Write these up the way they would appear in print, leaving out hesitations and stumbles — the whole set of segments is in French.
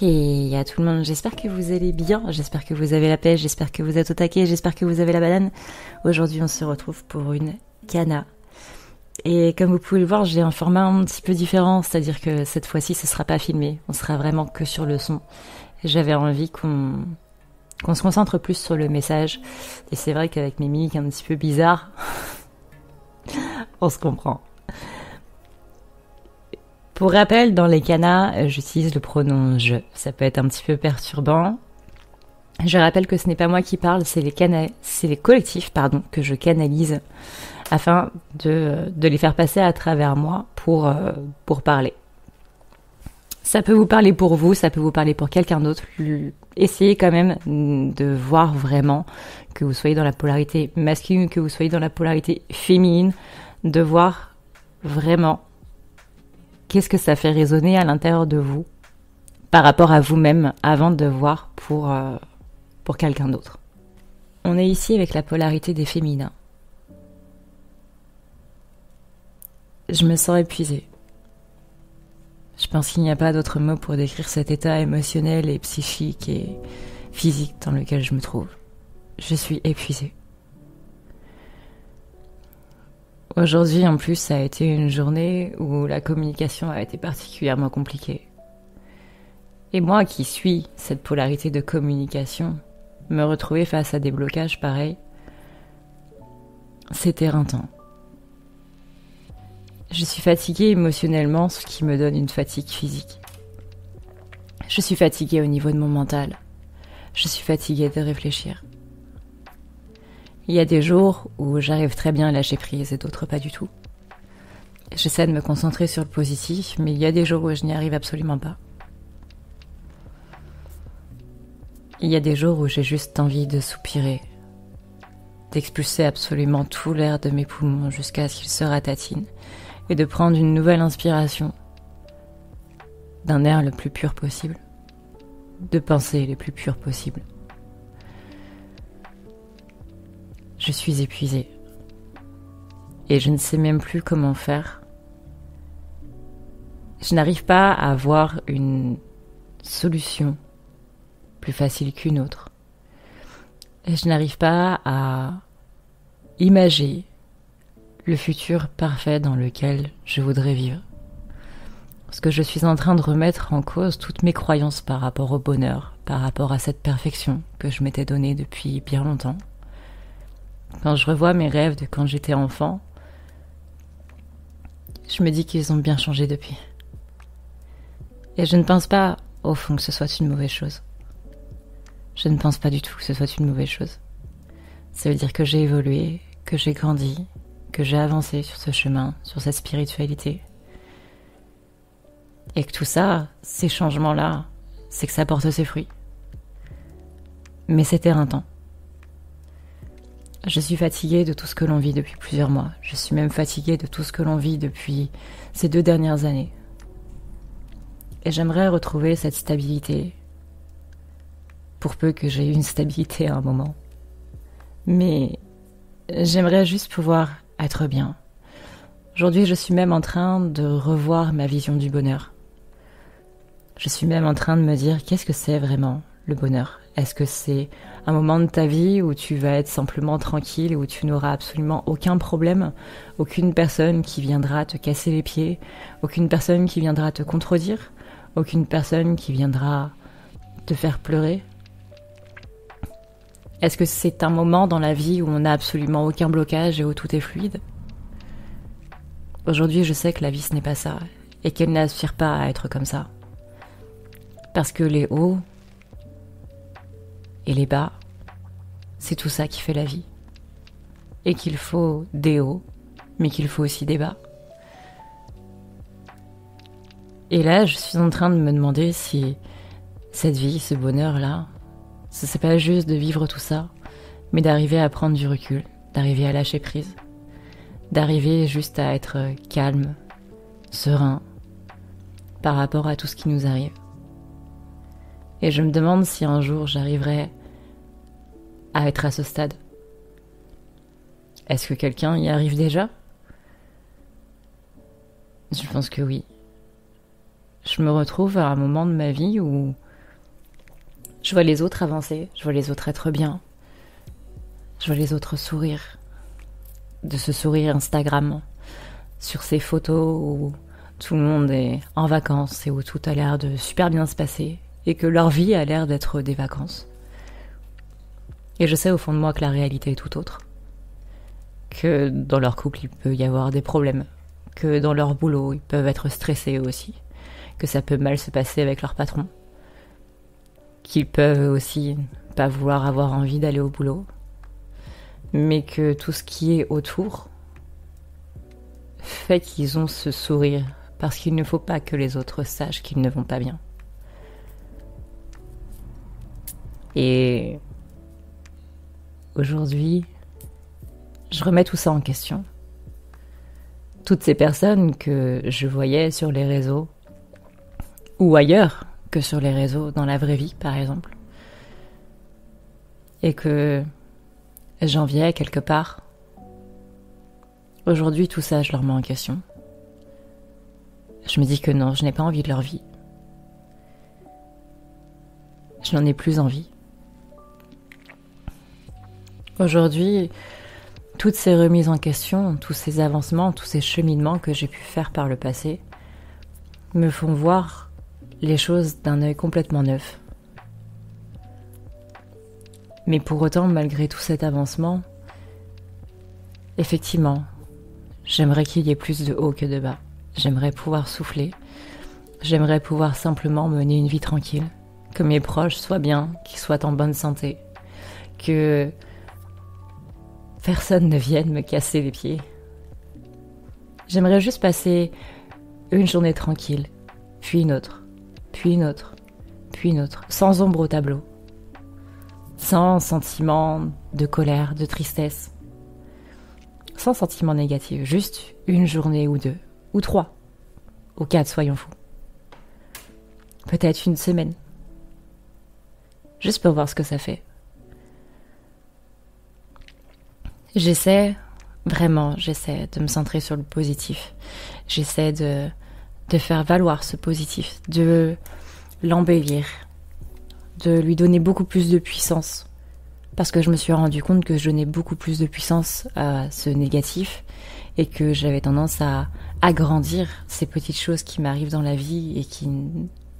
Et à tout le monde, j'espère que vous allez bien, j'espère que vous avez la pêche, j'espère que vous êtes au taquet, j'espère que vous avez la banane. Aujourd'hui, on se retrouve pour une cana. Et comme vous pouvez le voir, j'ai un format un petit peu différent, c'est-à-dire que cette fois-ci, ce sera pas filmé, on sera vraiment que sur le son. J'avais envie qu'on se concentre plus sur le message. Et c'est vrai qu'avec mes mimiques un petit peu bizarres, on se comprend. Pour rappel, dans les canas, j'utilise le pronom « je ». Ça peut être un petit peu perturbant. Je rappelle que ce n'est pas moi qui parle, c'est les collectifs que je canalise afin de les faire passer à travers moi pour parler. Ça peut vous parler pour vous, ça peut vous parler pour quelqu'un d'autre. Essayez quand même de voir vraiment, que vous soyez dans la polarité masculine, que vous soyez dans la polarité féminine, de voir vraiment qu'est-ce que ça fait résonner à l'intérieur de vous par rapport à vous-même avant de voir pour quelqu'un d'autre. On est ici avec la polarité des féminins. Je me sens épuisée. Je pense qu'il n'y a pas d'autre mot pour décrire cet état émotionnel et psychique et physique dans lequel je me trouve. Je suis épuisée. Aujourd'hui, en plus, ça a été une journée où la communication a été particulièrement compliquée. Et moi, qui suis cette polarité de communication, me retrouver face à des blocages pareils, c'est éreintant. Je suis fatiguée émotionnellement, ce qui me donne une fatigue physique. Je suis fatiguée au niveau de mon mental. Je suis fatiguée de réfléchir. Il y a des jours où j'arrive très bien à lâcher prise et d'autres pas du tout. J'essaie de me concentrer sur le positif, mais il y a des jours où je n'y arrive absolument pas. Il y a des jours où j'ai juste envie de soupirer, d'expulser absolument tout l'air de mes poumons jusqu'à ce qu'ils se ratatinent et de prendre une nouvelle inspiration d'un air le plus pur possible, de pensées les plus pures possibles. Je suis épuisée et je ne sais même plus comment faire. Je n'arrive pas à avoir une solution plus facile qu'une autre. Et je n'arrive pas à imaginer le futur parfait dans lequel je voudrais vivre. Parce que je suis en train de remettre en cause toutes mes croyances par rapport au bonheur, par rapport à cette perfection que je m'étais donnée depuis bien longtemps. Quand je revois mes rêves de quand j'étais enfant, je me dis qu'ils ont bien changé depuis. Et je ne pense pas, au fond, que ce soit une mauvaise chose. Je ne pense pas du tout que ce soit une mauvaise chose. Ça veut dire que j'ai évolué, que j'ai grandi, que j'ai avancé sur ce chemin, sur cette spiritualité. Et que tout ça, ces changements-là, c'est que ça porte ses fruits. Mais c'est éreintant. Je suis fatiguée de tout ce que l'on vit depuis plusieurs mois. Je suis même fatiguée de tout ce que l'on vit depuis ces 2 dernières années. Et j'aimerais retrouver cette stabilité, pour peu que j'ai eu une stabilité à un moment. Mais j'aimerais juste pouvoir être bien. Aujourd'hui, je suis même en train de revoir ma vision du bonheur. Je suis même en train de me dire, qu'est-ce que c'est vraiment le bonheur ? Est-ce que c'est un moment de ta vie où tu vas être simplement tranquille, où tu n'auras absolument aucun problème, aucune personne qui viendra te casser les pieds, aucune personne qui viendra te contredire, aucune personne qui viendra te faire pleurer ? Est-ce que c'est un moment dans la vie où on n'a absolument aucun blocage et où tout est fluide ? Aujourd'hui, je sais que la vie, ce n'est pas ça, et qu'elle n'aspire pas à être comme ça. Parce que les hauts et les bas, c'est tout ça qui fait la vie. Et qu'il faut des hauts, mais qu'il faut aussi des bas. Et là, je suis en train de me demander si cette vie, ce bonheur-là, c'est pas juste de vivre tout ça, mais d'arriver à prendre du recul, d'arriver à lâcher prise, d'arriver juste à être calme, serein, par rapport à tout ce qui nous arrive. Et je me demande si un jour j'arriverai à être à ce stade. Est-ce que quelqu'un y arrive déjà ? Je pense que oui. Je me retrouve à un moment de ma vie où Je vois les autres avancer, je vois les autres être bien, je vois les autres sourire, de ce sourire Instagram, sur ces photos où tout le monde est en vacances et où tout a l'air de super bien se passer et que leur vie a l'air d'être des vacances. Et je sais au fond de moi que la réalité est tout autre. Que dans leur couple, il peut y avoir des problèmes. Que dans leur boulot, ils peuvent être stressés aussi. Que ça peut mal se passer avec leur patron. Qu'ils peuvent aussi pas vouloir avoir envie d'aller au boulot. Mais que tout ce qui est autour fait qu'ils ont ce sourire. Parce qu'il ne faut pas que les autres sachent qu'ils ne vont pas bien. Et aujourd'hui, je remets tout ça en question. Toutes ces personnes que je voyais sur les réseaux, ou ailleurs que sur les réseaux, dans la vraie vie par exemple, et que j'enviais quelque part, aujourd'hui tout ça je leur mets en question. Je me dis que non, je n'ai pas envie de leur vie. Je n'en ai plus envie. Aujourd'hui, toutes ces remises en question, tous ces avancements, tous ces cheminements que j'ai pu faire par le passé me font voir les choses d'un œil complètement neuf. Mais pour autant, malgré tout cet avancement, effectivement, j'aimerais qu'il y ait plus de haut que de bas. J'aimerais pouvoir souffler. J'aimerais pouvoir simplement mener une vie tranquille. Que mes proches soient bien, qu'ils soient en bonne santé. Que personne ne vienne me casser les pieds. J'aimerais juste passer une journée tranquille, puis une autre, puis une autre, puis une autre, sans ombre au tableau. Sans sentiment de colère, de tristesse. Sans sentiment négatif, juste une journée ou deux, ou trois, ou quatre, soyons fous. Peut-être une semaine. Juste pour voir ce que ça fait. J'essaie de me centrer sur le positif. J'essaie de faire valoir ce positif, de l'embellir, de lui donner beaucoup plus de puissance. Parce que je me suis rendu compte que je donnais beaucoup plus de puissance à ce négatif et que j'avais tendance à agrandir ces petites choses qui m'arrivent dans la vie et qui,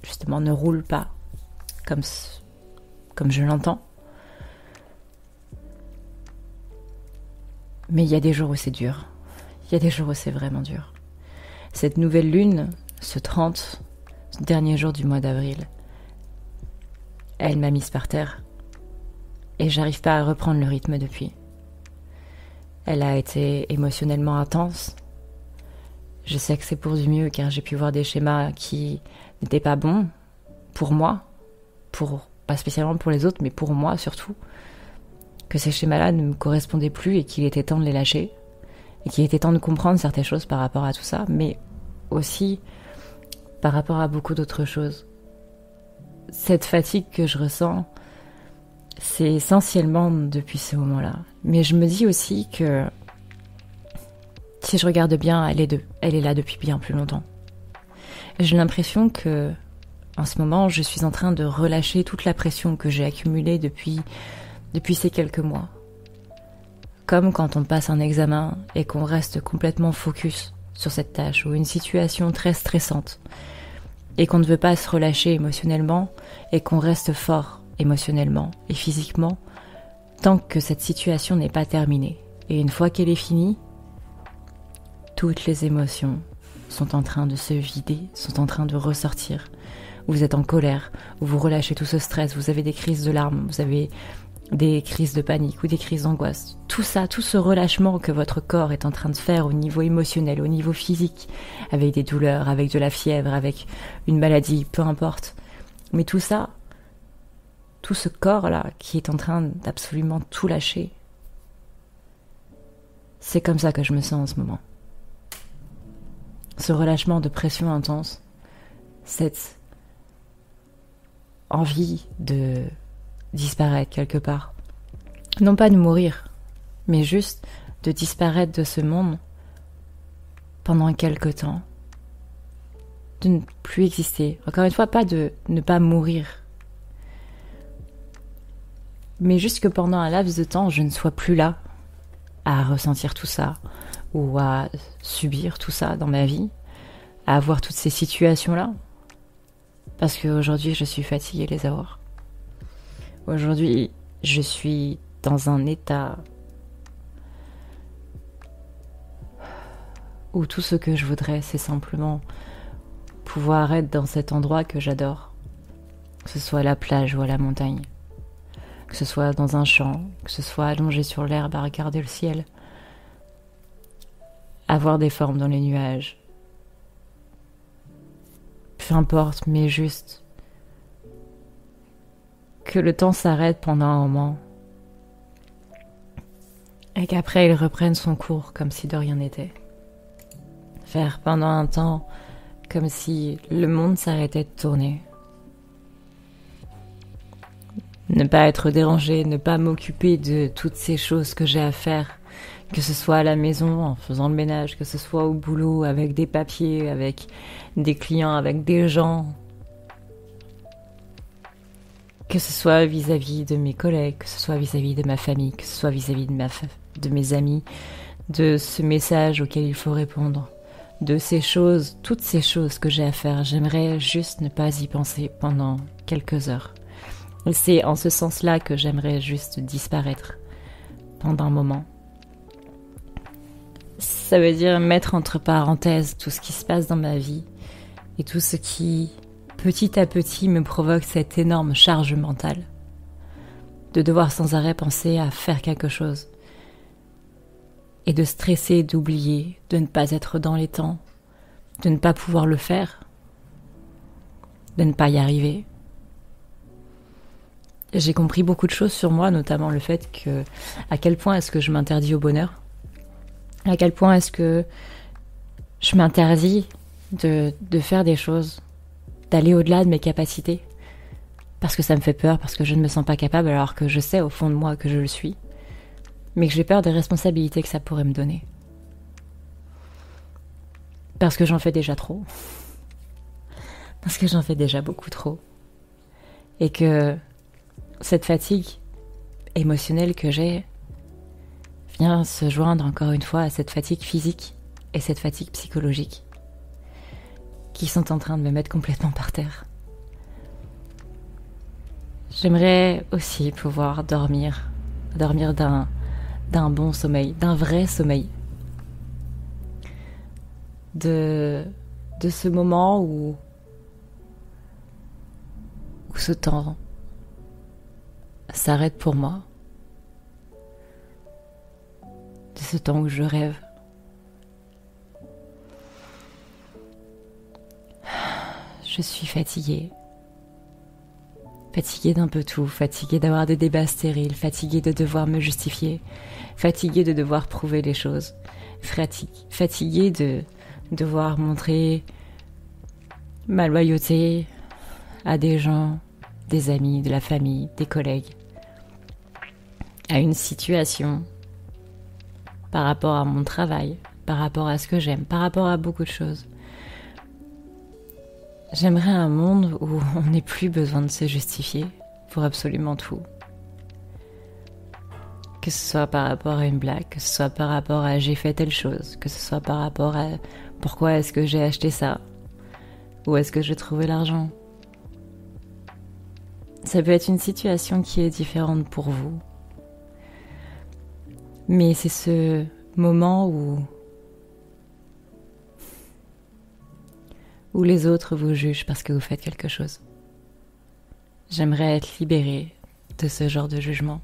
justement, ne roulent pas comme je l'entends. Mais il y a des jours où c'est dur. Il y a des jours où c'est vraiment dur. Cette nouvelle lune, ce dernier jour du mois d'avril, elle m'a mise par terre. Et j'arrive pas à reprendre le rythme depuis. Elle a été émotionnellement intense. Je sais que c'est pour du mieux car j'ai pu voir des schémas qui n'étaient pas bons pour moi, pas spécialement pour les autres, mais pour moi surtout. Que ces schémas-là ne me correspondaient plus et qu'il était temps de les lâcher. Et qu'il était temps de comprendre certaines choses par rapport à tout ça, mais aussi par rapport à beaucoup d'autres choses. Cette fatigue que je ressens, c'est essentiellement depuis ce moment-là. Mais je me dis aussi que si je regarde bien, elle est là depuis bien plus longtemps. J'ai l'impression que, en ce moment, je suis en train de relâcher toute la pression que j'ai accumulée depuis ces quelques mois. Comme quand on passe un examen et qu'on reste complètement focus sur cette tâche ou une situation très stressante et qu'on ne veut pas se relâcher émotionnellement et qu'on reste fort émotionnellement et physiquement tant que cette situation n'est pas terminée. Et une fois qu'elle est finie, toutes les émotions sont en train de se vider, sont en train de ressortir. Vous êtes en colère, vous relâchez tout ce stress, vous avez des crises de larmes, vous avez des crises de panique ou des crises d'angoisse. Tout ça, tout ce relâchement que votre corps est en train de faire au niveau émotionnel, au niveau physique, avec des douleurs, avec de la fièvre, avec une maladie, peu importe. Mais tout ça, tout ce corps-là qui est en train d'absolument tout lâcher, c'est comme ça que je me sens en ce moment. Ce relâchement de pression intense, cette envie de disparaître quelque part. Non pas de mourir, mais juste de disparaître de ce monde pendant quelque temps. De ne plus exister. Encore une fois, pas de ne pas mourir, Mais juste que pendant un laps de temps, je ne sois plus là à ressentir tout ça ou à subir tout ça dans ma vie, à avoir toutes ces situations-là. Parce qu'aujourd'hui, je suis fatiguée de les avoir. Aujourd'hui, je suis dans un état où tout ce que je voudrais, c'est simplement pouvoir être dans cet endroit que j'adore. Que ce soit à la plage ou à la montagne. Que ce soit dans un champ, que ce soit allongé sur l'herbe à regarder le ciel. Avoir des formes dans les nuages. Peu importe, mais juste que le temps s'arrête pendant un moment et qu'après il reprenne son cours comme si de rien n'était. Faire pendant un temps comme si le monde s'arrêtait de tourner. Ne pas être dérangé, ne pas m'occuper de toutes ces choses que j'ai à faire, que ce soit à la maison en faisant le ménage, que ce soit au boulot avec des papiers, avec des clients, avec des gens, que ce soit vis-à-vis de mes collègues, que ce soit vis-à-vis de ma famille, que ce soit vis-à-vis de mes amis, de ce message auquel il faut répondre, de ces choses, toutes ces choses que j'ai à faire. J'aimerais juste ne pas y penser pendant quelques heures. Et c'est en ce sens-là que j'aimerais juste disparaître pendant un moment. Ça veut dire mettre entre parenthèses tout ce qui se passe dans ma vie et tout ce qui, petit à petit, me provoque cette énorme charge mentale. De devoir sans arrêt penser à faire quelque chose. Et de stresser, d'oublier, de ne pas être dans les temps, de ne pas pouvoir le faire, de ne pas y arriver. J'ai compris beaucoup de choses sur moi, notamment le fait que à quel point est-ce que je m'interdis au bonheur, à quel point est-ce que je m'interdis de faire des choses, d'aller au-delà de mes capacités, parce que ça me fait peur, parce que je ne me sens pas capable, alors que je sais au fond de moi que je le suis, mais que j'ai peur des responsabilités que ça pourrait me donner. Parce que j'en fais déjà trop. Parce que j'en fais déjà beaucoup trop. Et que cette fatigue émotionnelle que j'ai vient se joindre encore une fois à cette fatigue physique et cette fatigue psychologique qui sont en train de me mettre complètement par terre. J'aimerais aussi pouvoir dormir d'un bon sommeil, d'un vrai sommeil. De ce moment où ce temps s'arrête pour moi. De ce temps où je rêve. Je suis fatiguée. Fatiguée d'un peu tout, fatiguée d'avoir des débats stériles, fatiguée de devoir me justifier, fatiguée de devoir prouver les choses, fatiguée de devoir montrer ma loyauté à des gens, des amis, de la famille, des collègues, à une situation, par rapport à mon travail, par rapport à ce que j'aime, par rapport à beaucoup de choses. J'aimerais un monde où on n'ait plus besoin de se justifier pour absolument tout. Que ce soit par rapport à une blague, que ce soit par rapport à j'ai fait telle chose, que ce soit par rapport à pourquoi est-ce que j'ai acheté ça, où est-ce que j'ai trouvé l'argent. Ça peut être une situation qui est différente pour vous. Mais c'est ce moment où les autres vous jugent parce que vous faites quelque chose. J'aimerais être libérée de ce genre de jugement.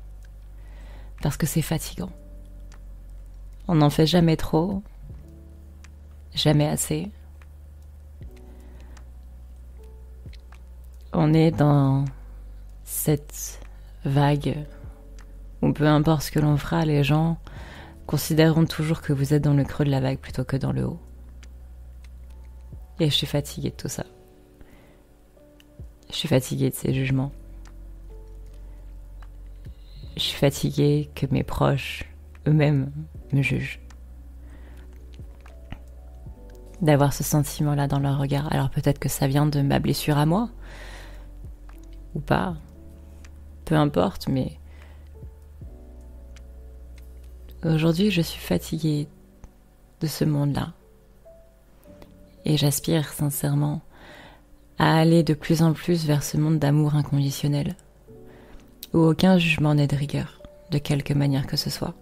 Parce que c'est fatigant. On n'en fait jamais trop, jamais assez. On est dans cette vague où peu importe ce que l'on fera, les gens considéreront toujours que vous êtes dans le creux de la vague plutôt que dans le haut. Et je suis fatiguée de tout ça. Je suis fatiguée de ces jugements. Je suis fatiguée que mes proches, eux-mêmes, me jugent. D'avoir ce sentiment-là dans leur regard. Alors peut-être que ça vient de ma blessure à moi. Ou pas. Peu importe, mais Aujourd'hui, je suis fatiguée de ce monde-là. Et j'aspire sincèrement à aller de plus en plus vers ce monde d'amour inconditionnel, où aucun jugement n'est de rigueur, de quelque manière que ce soit.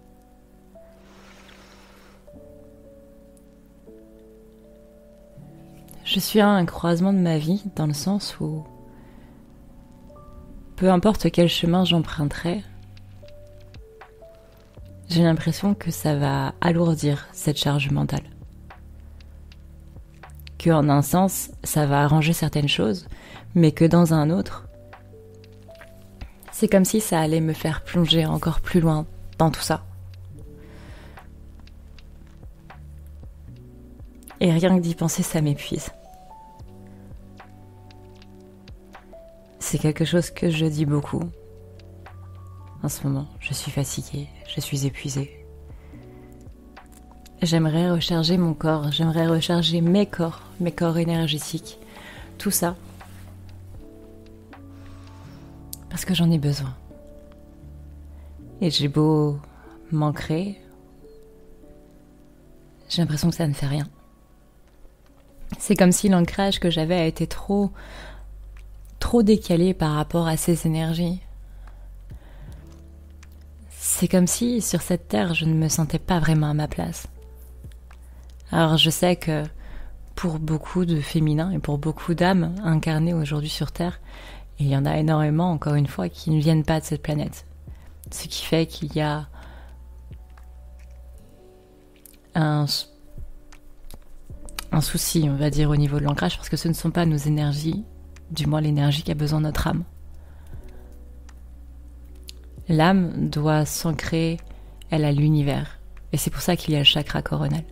Je suis à un croisement de ma vie, dans le sens où peu importe quel chemin j'emprunterai, j'ai l'impression que ça va alourdir cette charge mentale. Que en un sens, ça va arranger certaines choses, mais que dans un autre, c'est comme si ça allait me faire plonger encore plus loin dans tout ça. Et rien que d'y penser, ça m'épuise. C'est quelque chose que je dis beaucoup. En ce moment, je suis fatiguée, je suis épuisée. J'aimerais recharger mon corps, j'aimerais recharger mes corps énergétiques, tout ça. Parce que j'en ai besoin. Et j'ai beau m'ancrer, j'ai l'impression que ça ne fait rien. C'est comme si l'ancrage que j'avais a été trop décalé par rapport à ces énergies. C'est comme si, sur cette terre, je ne me sentais pas vraiment à ma place. Alors je sais que pour beaucoup de féminins et pour beaucoup d'âmes incarnées aujourd'hui sur Terre, il y en a énormément, encore une fois, qui ne viennent pas de cette planète. Ce qui fait qu'il y a un souci, on va dire, au niveau de l'ancrage, parce que ce ne sont pas nos énergies, du moins l'énergie qu'a besoin notre âme. L'âme doit s'ancrer, elle, à l'univers. Et c'est pour ça qu'il y a le chakra coronal.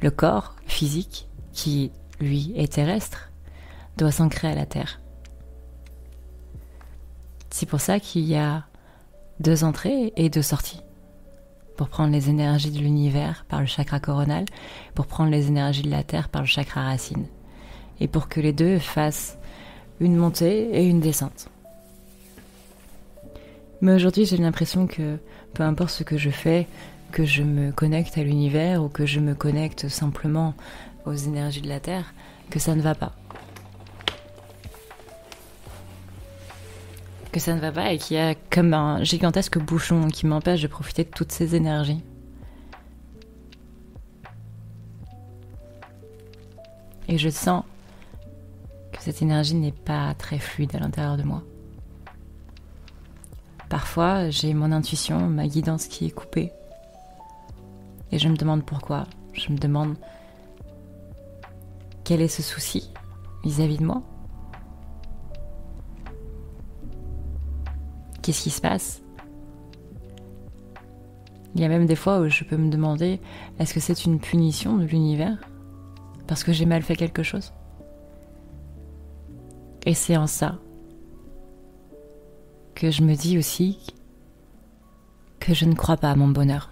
Le corps physique, qui, lui, est terrestre, doit s'ancrer à la terre. C'est pour ça qu'il y a 2 entrées et 2 sorties. Pour prendre les énergies de l'univers par le chakra coronal, pour prendre les énergies de la terre par le chakra racine. Et pour que les deux fassent une montée et une descente. Mais aujourd'hui, j'ai l'impression que peu importe ce que je fais, que je me connecte à l'univers ou que je me connecte simplement aux énergies de la Terre, que ça ne va pas. Que ça ne va pas et qu'il y a comme un gigantesque bouchon qui m'empêche de profiter de toutes ces énergies. Et je sens que cette énergie n'est pas très fluide à l'intérieur de moi. Parfois, j'ai mon intuition, ma guidance qui est coupée. Et je me demande pourquoi. Je me demande quel est ce souci vis-à-vis de moi. Qu'est-ce qui se passe? Il y a même des fois où je peux me demander, est-ce que c'est une punition de l'univers? Parce que j'ai mal fait quelque chose? Et c'est en ça que je me dis aussi que je ne crois pas à mon bonheur,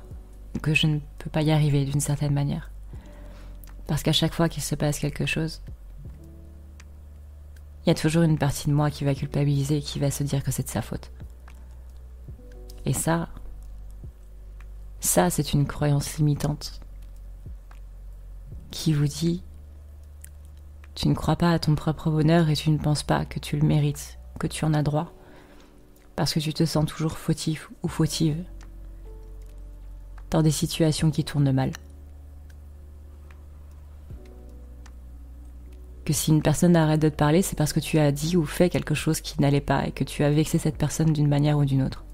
que je ne peux pas y arriver d'une certaine manière. Parce qu'à chaque fois qu'il se passe quelque chose, il y a toujours une partie de moi qui va culpabiliser et qui va se dire que c'est de sa faute. Et ça, c'est une croyance limitante qui vous dit tu ne crois pas à ton propre bonheur et tu ne penses pas que tu le mérites, que tu en as droit, parce que tu te sens toujours fautif ou fautive dans des situations qui tournent mal. Que si une personne arrête de te parler, c'est parce que tu as dit ou fait quelque chose qui n'allait pas et que tu as vexé cette personne d'une manière ou d'une autre.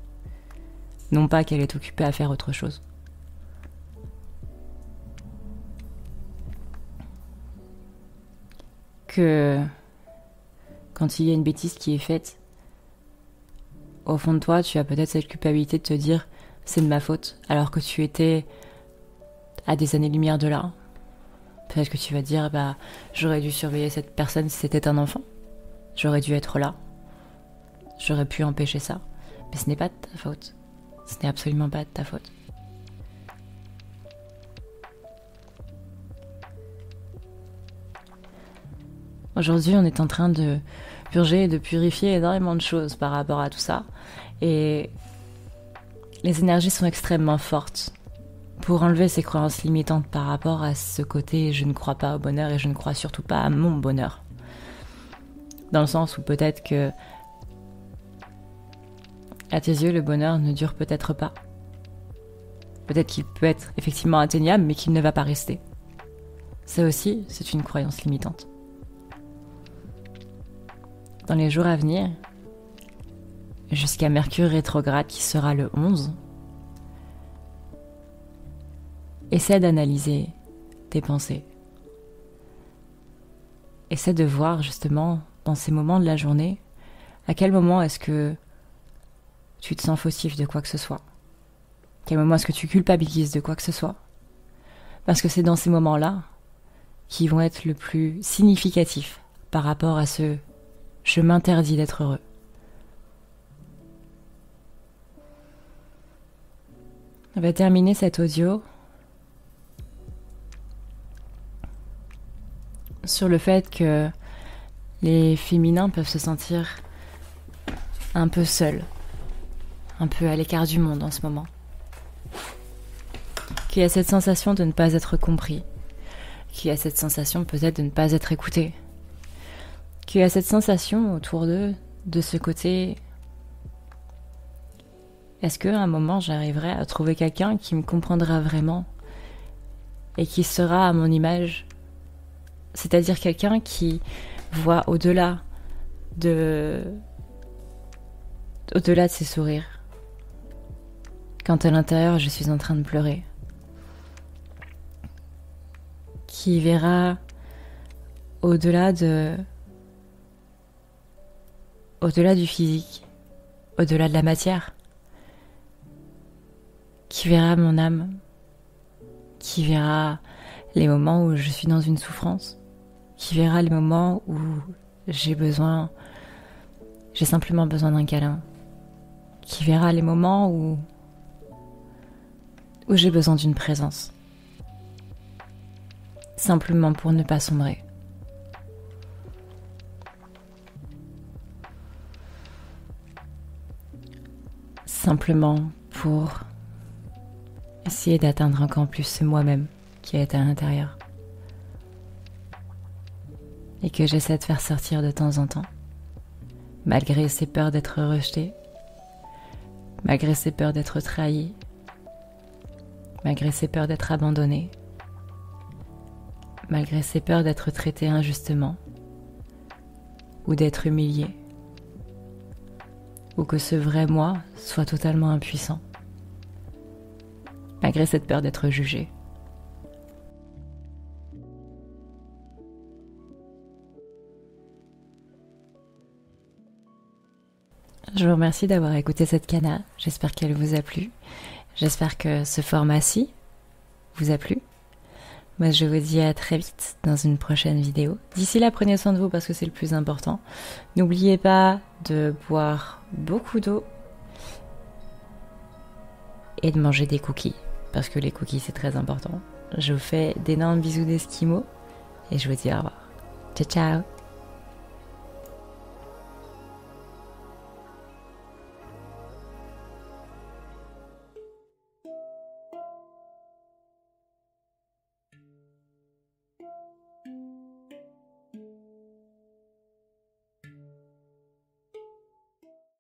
Non pas qu'elle est occupée à faire autre chose. Que quand il y a une bêtise qui est faite, au fond de toi, tu as peut-être cette culpabilité de te dire c'est de ma faute, alors que tu étais à des années-lumière de là. Peut-être que tu vas dire j'aurais dû surveiller cette personne si c'était un enfant. J'aurais dû être là. J'aurais pu empêcher ça. Mais ce n'est pas de ta faute. Ce n'est absolument pas de ta faute. Aujourd'hui, on est en train de purger et de purifier énormément de choses par rapport à tout ça. Et les énergies sont extrêmement fortes pour enlever ces croyances limitantes par rapport à ce côté je ne crois pas au bonheur et je ne crois surtout pas à mon bonheur. Dans le sens où peut-être que à tes yeux le bonheur ne dure peut-être pas. Peut-être qu'il peut être effectivement atteignable mais qu'il ne va pas rester. Ça aussi, c'est une croyance limitante. Dans les jours à venir, jusqu'à Mercure rétrograde qui sera le 11, essaie d'analyser tes pensées. Essaie de voir justement dans ces moments de la journée, à quel moment est-ce que tu te sens fautif de quoi que ce soit. À quel moment est-ce que tu culpabilises de quoi que ce soit. Parce que c'est dans ces moments-là qui vont être le plus significatifs par rapport à ce « je m'interdis d'être heureux ». On va terminer cet audio sur le fait que les féminins peuvent se sentir un peu seuls, un peu à l'écart du monde en ce moment. Qu'il y a cette sensation de ne pas être compris, qu'il y a cette sensation peut-être de ne pas être écouté, qu'il y a cette sensation autour d'eux de ce côté est-ce qu'à un moment j'arriverai à trouver quelqu'un qui me comprendra vraiment et qui sera à mon image, c'est-à-dire quelqu'un qui voit au-delà de ses sourires quand à l'intérieur je suis en train de pleurer, qui verra au-delà du physique, au-delà de la matière, qui verra mon âme, qui verra les moments où je suis dans une souffrance, qui verra les moments où j'ai simplement besoin d'un câlin, qui verra les moments où j'ai besoin d'une présence, simplement pour ne pas sombrer. Simplement pour essayer d'atteindre encore plus ce moi-même qui est à l'intérieur et que j'essaie de faire sortir de temps en temps, malgré ces peurs d'être rejeté, malgré ces peurs d'être trahi, malgré ces peurs d'être abandonné, malgré ces peurs d'être traité injustement ou d'être humilié, ou que ce vrai moi soit totalement impuissant, malgré cette peur d'être jugé. Je vous remercie d'avoir écouté cette cana, j'espère qu'elle vous a plu, j'espère que ce format-ci vous a plu. Moi je vous dis à très vite dans une prochaine vidéo. D'ici là, prenez soin de vous parce que c'est le plus important. N'oubliez pas de boire beaucoup d'eau et de manger des cookies, parce que les cookies c'est très important. Je vous fais d'énormes bisous d'esquimaux et je vous dis au revoir. Ciao ciao.